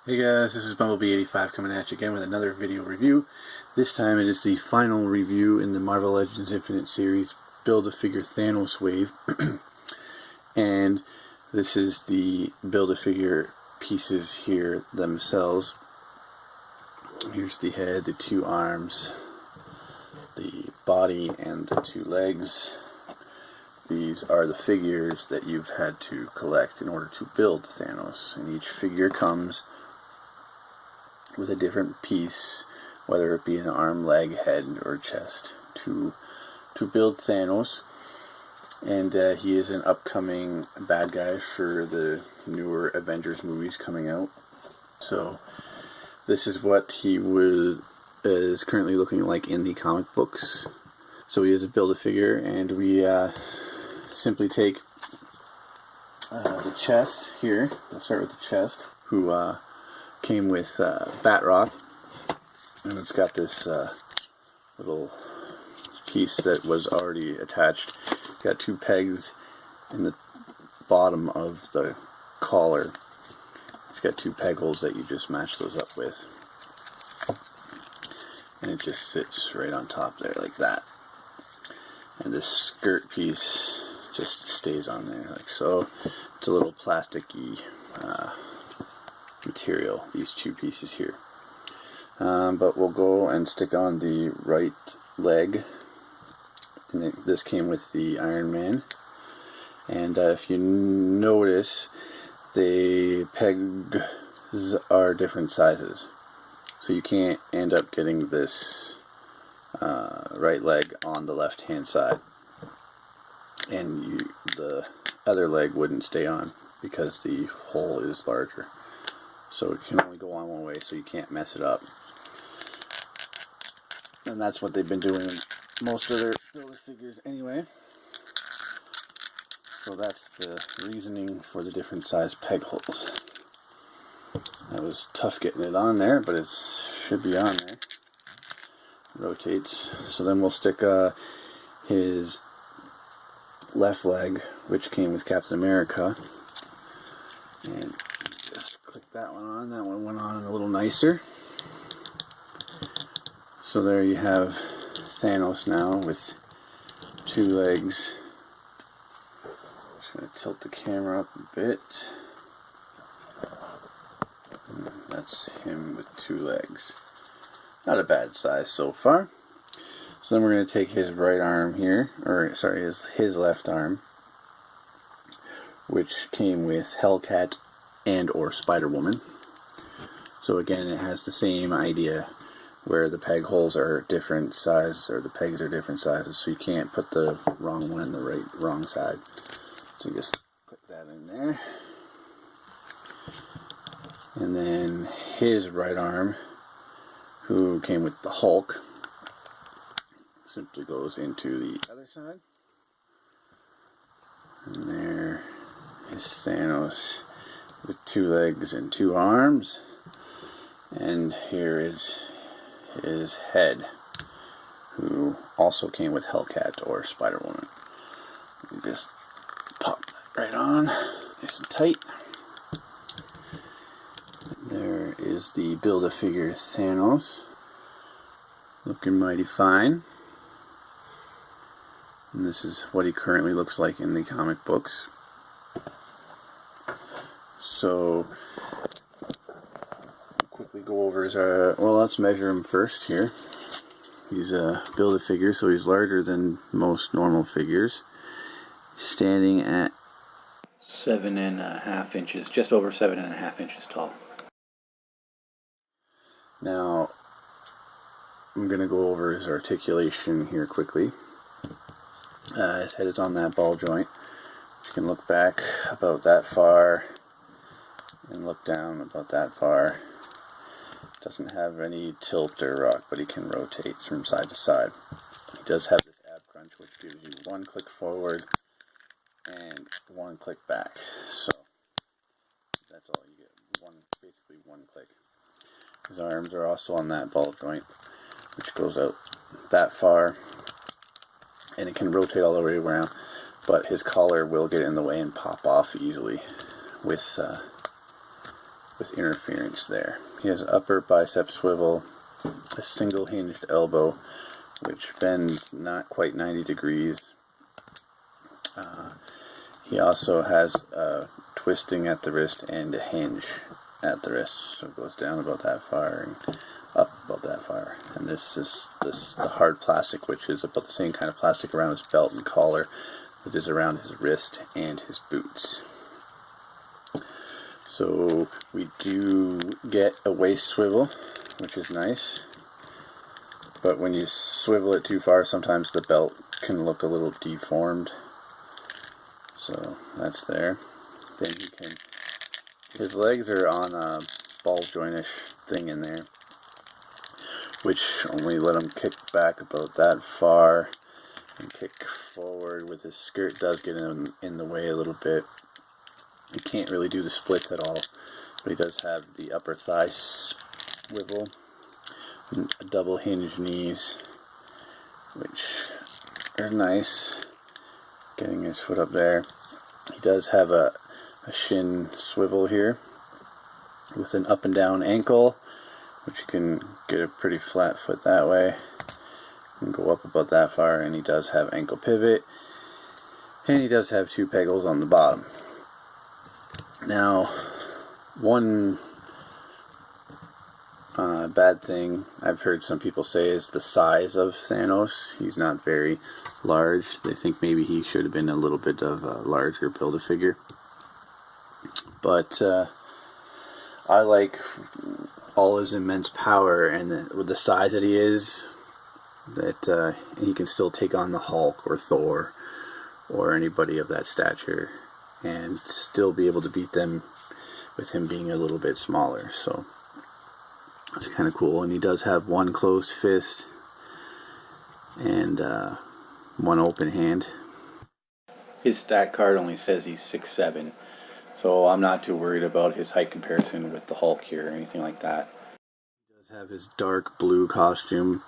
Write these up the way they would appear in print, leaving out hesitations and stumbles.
Hey guys, this is Bumblebee85 coming at you again with another video review. This time it is the final review in the Marvel Legends Infinite series Build-A-Figure Thanos wave. And this is the Build-A-Figure pieces here themselves. Here's the head, the two arms, the body, and the two legs. These are the figures that you've had to collect in order to build Thanos, and each figure comes with a different piece, whether it be an arm, leg, head, or chest, to build Thanos. And he is an upcoming bad guy for the newer Avengers movies coming out. So this is what he is currently looking like in the comic books. So he is a Build-A-Figure, and we simply take the chest here. Let's start with the chest, who came with Batrock, and it's got this little piece that was already attached. It's got two pegs in the bottom of the collar. It's got two peg holes that you just match those up with, and it just sits right on top there like that. And this skirt piece just stays on there like so. It's a little plasticky material, these two pieces here. But we'll go and stick on the right leg, and this came with the Iron Man. And if you notice, the pegs are different sizes, so you can't end up getting this right leg on the left hand side, and the other leg wouldn't stay on because the hole is larger. So it can only go on one way, so you can't mess it up. And that's what they've been doing in most of their Build-A-Figures anyway. So that's the reasoning for the different size peg holes. That was tough getting it on there, but it should be on there. Rotates. So then we'll stick his left leg, which came with Captain America, and just click that one on. That one went on a little nicer. So there you have Thanos now with two legs. Just going to tilt the camera up a bit. And that's him with two legs. Not a bad size so far. So then we're going to take his right arm here, or sorry, his left arm, which came with Hellcat and or Spider-Woman. So again, it has the same idea where the peg holes are different sizes, or the pegs are different sizes, so you can't put the wrong one in the wrong side. So you just click that in there. And then his right arm, who came with the Hulk, simply goes into the other side. And there is Thanos with two legs and two arms. And here is his head, who also came with Hellcat or Spider-Woman. You just pop that right on, nice and tight. There is the Build-A-Figure Thanos, looking mighty fine. And this is what he currently looks like in the comic books. So quickly go over his well, let's measure him first here. He's a Build-A-Figure, so he's larger than most normal figures, standing at 7.5 inches, just over 7.5 inches tall. Now I'm going to go over his articulation here quickly. His head is on that ball joint. You can look back about that far and look down about that far. Doesn't have any tilt or rock, but he can rotate from side to side. He does have this ab crunch, which gives you one click forward and one click back. So that's all you get. Basically one click. His arms are also on that ball joint, which goes out that far, and it can rotate all the way around, but his collar will get in the way and pop off easily with with interference there. He has an upper bicep swivel, a single hinged elbow, which bends not quite 90 degrees. He also has twisting at the wrist and a hinge at the wrist, so it goes down about that far and up about that far. And this is the hard plastic, which is about the same kind of plastic around his belt and collar that is around his wrist and his boots. So we do get a waist swivel, which is nice, but when you swivel it too far, sometimes the belt can look a little deformed. So that's there. Then he can, his legs are on a ball jointish thing in there, which only let him kick back about that far and kick forward. With his skirt does get in the way a little bit. He can't really do the splits at all, but he does have the upper thigh swivel and double hinge knees, which are nice. Getting his foot up there. He does have a shin swivel here with an up and down ankle, which you can get a pretty flat foot that way and go up about that far. And he does have ankle pivot, and he does have 2 pegals on the bottom. Now, one bad thing I've heard some people say is the size of Thanos. He's not very large. They think maybe he should have been a little bit of a larger Build-A-Figure. But I like all his immense power, and with the size that he is, that he can still take on the Hulk or Thor or anybody of that stature and still be able to beat them with him being a little bit smaller. So that's kind of cool. And he does have 1 closed fist and 1 open hand. His stat card only says he's 6'7", so I'm not too worried about his height comparison with the Hulk here or anything like that. He does have his dark blue costume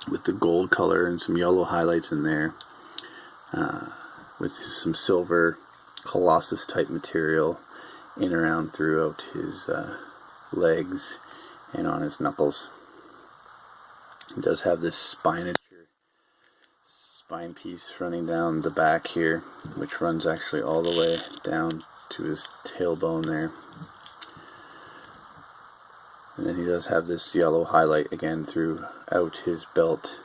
with the gold color and some yellow highlights in there, with some silver Colossus type material in around throughout his legs and on his knuckles. He does have this spine piece running down the back here, which runs actually all the way down to his tailbone there. And then he does have this yellow highlight again throughout his belt,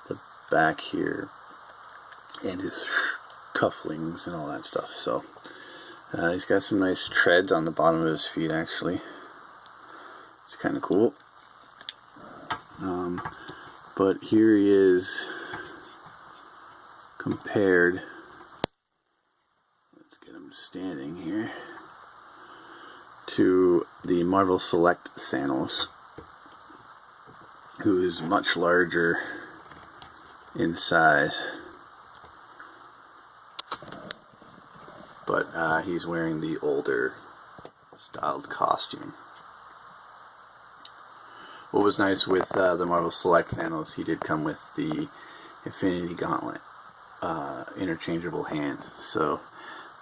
the back here, and his cufflinks and all that stuff. So he's got some nice treads on the bottom of his feet actually. It's kind of cool. But here he is compared, let's get him standing here, to the Marvel Select Thanos, who is much larger in size, but he's wearing the older styled costume. What was nice with the Marvel Select Thanos, he did come with the Infinity Gauntlet interchangeable hand. So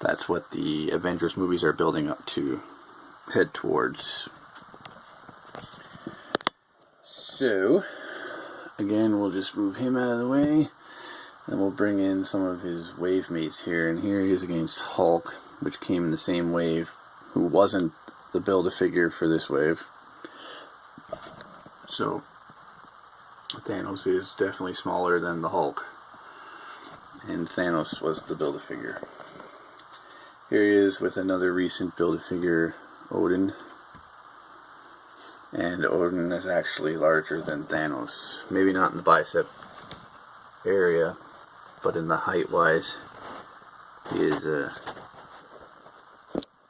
that's what the Avengers movies are building up to head towards. So again, we'll just move him out of the way, and we'll bring in some of his wave mates here. And here he is against Hulk, which came in the same wave, who wasn't the Build-A-Figure for this wave. So Thanos is definitely smaller than the Hulk, and Thanos was the Build-A-Figure. Here he is with another recent Build-A-Figure, Odin, and Odin is actually larger than Thanos. Maybe not in the bicep area, but in the height wise he is a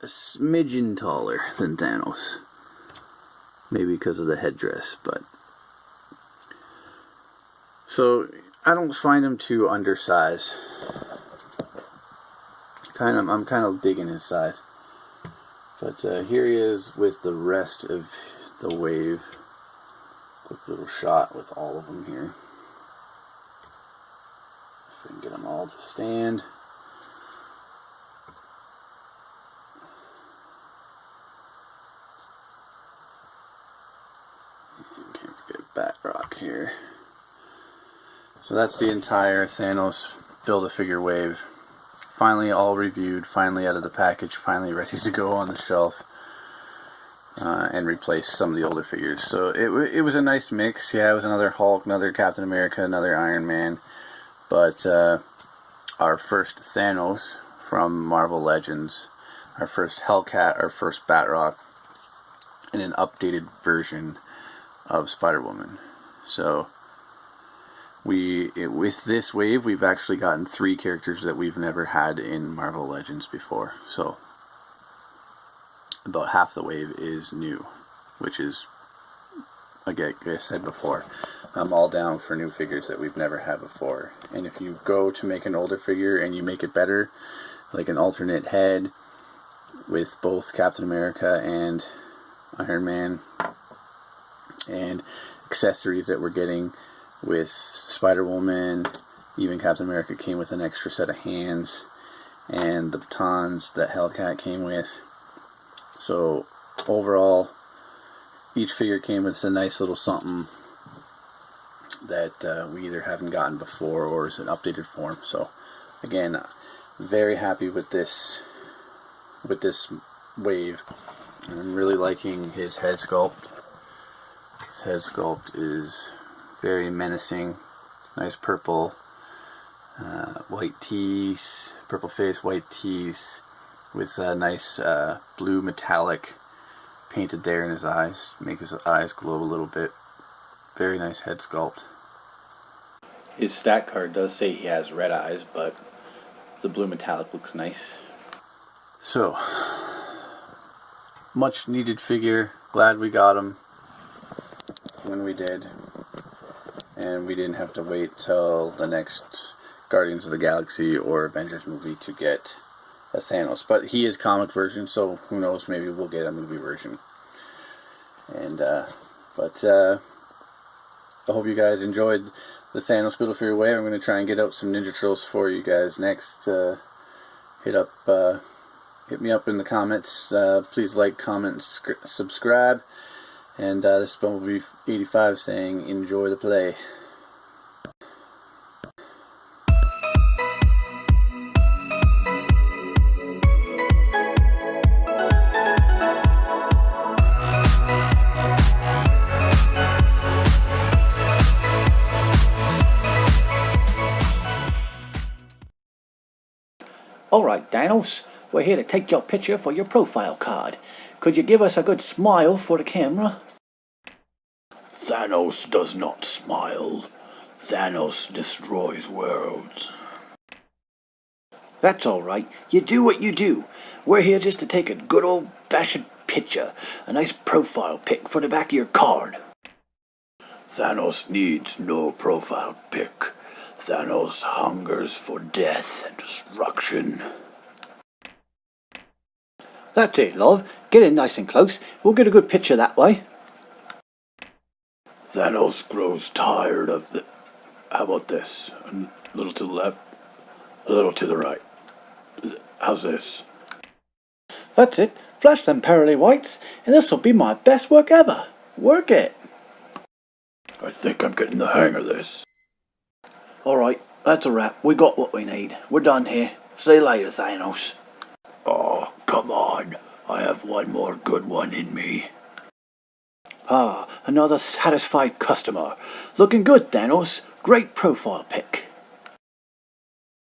smidgen taller than Thanos. Maybe because of the headdress, but so I don't find him too undersized. I'm kind of digging his size. But here he is with the rest of the wave. Quick little shot with all of them here. If we can get them all to stand. Batroc here. So that's the entire Thanos Build-A-Figure wave. Finally all reviewed, finally out of the package, finally ready to go on the shelf and replace some of the older figures. So it was a nice mix. Yeah, it was another Hulk, another Captain America, another Iron Man. But our first Thanos from Marvel Legends, our first Hellcat, our first Batroc, and an updated version of Spider-Woman. So with this wave, we've actually gotten 3 characters that we've never had in Marvel Legends before. So about half the wave is new, which is, like I said before, I'm all down for new figures that we've never had before. And if you go to make an older figure and you make it better, like an alternate head with both Captain America and Iron Man, and accessories that we're getting with Spider-Woman, even Captain America came with an extra set of hands, and the batons that Hellcat came with. So overall, each figure came with a nice little something that we either haven't gotten before or is an updated form. So again, very happy with this wave, and I'm really liking his head sculpt. His head sculpt is very menacing. Nice purple, white teeth, purple face, white teeth, with a nice blue metallic painted there in his eyes, make his eyes glow a little bit. Very nice head sculpt. His stat card does say he has red eyes, but the blue metallic looks nice. So, much needed figure. Glad we got him when we did, and we didn't have to wait till the next Guardians of the Galaxy or Avengers movie to get a Thanos. But he is comic version, so who knows, maybe we'll get a movie version. And I hope you guys enjoyed the Thanos Build-A-Figure wave. I'm going to try and get out some Ninja Turtles for you guys next. Hit me up in the comments. Please like, comment, and subscribe. And this is Bumblebee 85 saying, enjoy the play. Alright, Thanos, we're here to take your picture for your profile card. Could you give us a good smile for the camera? Thanos does not smile. Thanos destroys worlds. That's alright. You do what you do. We're here just to take a good old-fashioned picture. A nice profile pic for the back of your card. Thanos needs no profile pic. Thanos hungers for death and destruction. That's it, love. Get in nice and close. We'll get a good picture that way. Thanos grows tired of the... How about this? A little to the left, a little to the right. How's this? That's it. Flash them pearly whites, and this'll be my best work ever. Work it. I think I'm getting the hang of this. Alright, that's a wrap. We got what we need. We're done here. See you later, Thanos. Oh, come on. I have one more good one in me. Ah, another satisfied customer. Looking good, Thanos. Great profile pic.